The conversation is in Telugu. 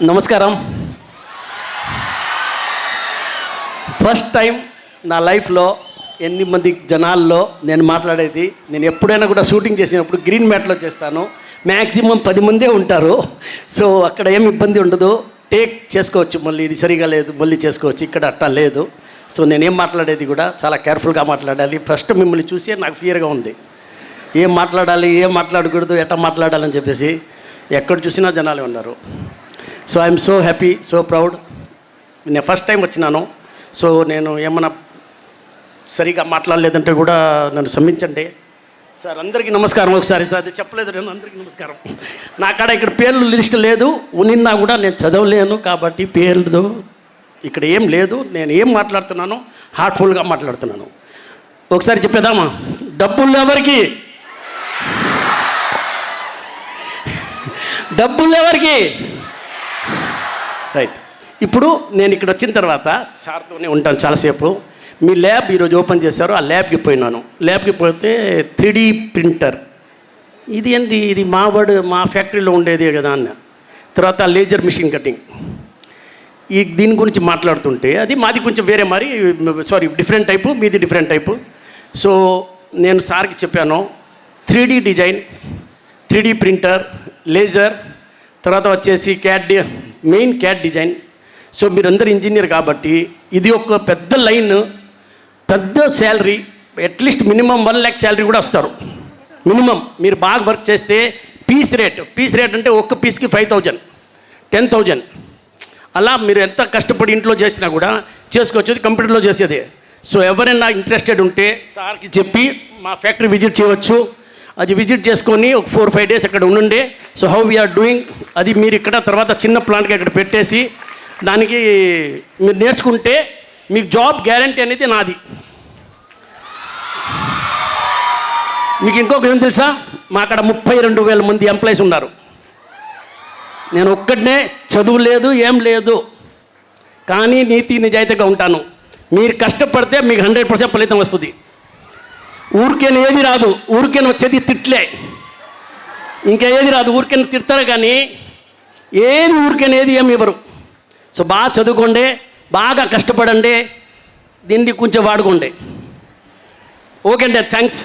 నమస్కారం. ఫస్ట్ టైం నా లైఫ్లో 8 మంది జనాల్లో నేను మాట్లాడేది. నేను ఎప్పుడైనా కూడా షూటింగ్ చేసినప్పుడు గ్రీన్ మ్యాట్లో చేస్తాను. మ్యాక్సిమం 10 మందే ఉంటారు. సో అక్కడ ఏమి ఇబ్బంది ఉండదు, టేక్ చేసుకోవచ్చు. మళ్ళీ ఇది సరిగా లేదు మళ్ళీ చేసుకోవచ్చు. ఇక్కడ అట్టా లేదు. సో నేనేం మాట్లాడేది కూడా చాలా కేర్ఫుల్గా మాట్లాడాలి. ఫస్ట్ మిమ్మల్ని చూసే నాకు ఫియర్గా ఉంది. ఏం మాట్లాడాలి, ఏం మాట్లాడకూడదు, ఎట్లా మాట్లాడాలని చెప్పేసి. ఎక్కడ చూసినా జనాలే ఉన్నారు. So I'm so happy, so proud. నేను ఫస్ట్ టైం వచ్చినాను. సో నేను ఏమన్నా సరిగా మాట్లాడలేదంటే కూడా నన్ను క్షమించండి సార్. అందరికీ నమస్కారం. ఒకసారి సార్ అది చెప్పలేదు నేను. అందరికీ నమస్కారం. నా కాడ ఇక్కడ పేర్లు లిస్ట్ లేదు, ఉనిన్నా కూడా నేను చదవలేను కాబట్టి పేర్లు ఇక్కడ ఏం లేదు. నేను ఏం మాట్లాడుతున్నానో హార్ట్ఫుల్గా మాట్లాడుతున్నాను. ఒకసారి చెప్పేద్దామా? డబ్బులు ఎవరికి? డబ్బులు ఎవరికి? రైట్. ఇప్పుడు నేను ఇక్కడ వచ్చిన తర్వాత సార్తోనే ఉంటాను చాలాసేపు. మీ ల్యాబ్ ఈరోజు ఓపెన్ చేశారు, ఆ ల్యాబ్కి పోయినాను. ల్యాబ్కి పోతే 3D ప్రింటర్. ఇది ఏంది, ఇది మా ఫ్యాక్టరీలో ఉండేదే కదా అన్న. తర్వాత లేజర్ మిషన్ కటింగ్. దీని గురించి మాట్లాడుతుంటే అది మాది కొంచెం వేరే మరి డిఫరెంట్ టైపు, మీది డిఫరెంట్ టైపు. సో నేను సార్కి చెప్పాను 3D design, 3D printer, laser, తర్వాత వచ్చేసి మెయిన్ క్యాడ్ డిజైన్. సో మీరందరూ ఇంజనీర్ కాబట్టి ఇది ఒక పెద్ద లైన్, పెద్ద salary. At least minimum 1 lakh salary కూడా వస్తారు మినిమం. మీరు బాగా వర్క్ చేస్తే పీస్ రేట్ అంటే ఒక్క పీస్కి 5,000, 10,000 అలా మీరు ఎంత కష్టపడి ఇంట్లో చేసినా కూడా చేసుకోవచ్చు. కంప్యూటర్లో చేసేదే. సో ఎవరైనా ఇంట్రెస్టెడ్ ఉంటే సార్కి చెప్పి మా ఫ్యాక్టరీ విజిట్ చేయవచ్చు. అది విజిట్ చేసుకొని ఒక 4-5 days అక్కడ ఉండండి. సో హౌ వీఆర్ డూయింగ్ అది మీరు ఇక్కడ తర్వాత చిన్న ప్లాంట్కి అక్కడ పెట్టేసి దానికి మీరు నేర్చుకుంటే మీకు జాబ్ గ్యారంటీ అనేది నాది. మీకు ఇంకొక ఏం తెలుసా? మా అక్కడ 32,000 మంది ఎంప్లాయీస్ ఉన్నారు. నేను ఒక్కడనే, చదువు లేదు ఏం లేదు, కానీ నీతి నిజాయితీగా ఉంటాను. మీరు కష్టపడితే మీకు 100% ఫలితం వస్తుంది. ఊరికేనా ఏది రాదు. ఊరికేనా వచ్చేది తిట్లే, ఇంకా ఏది రాదు. ఊరికేనా తిడతారు కానీ ఏది ఊరికేనా ఏది ఏమి ఇవ్వరు. సో బాగా చదువుకోండి, బాగా కష్టపడండి, దీన్ని కొంచెం వాడుకోండి. ఓకే అండి, థ్యాంక్స్.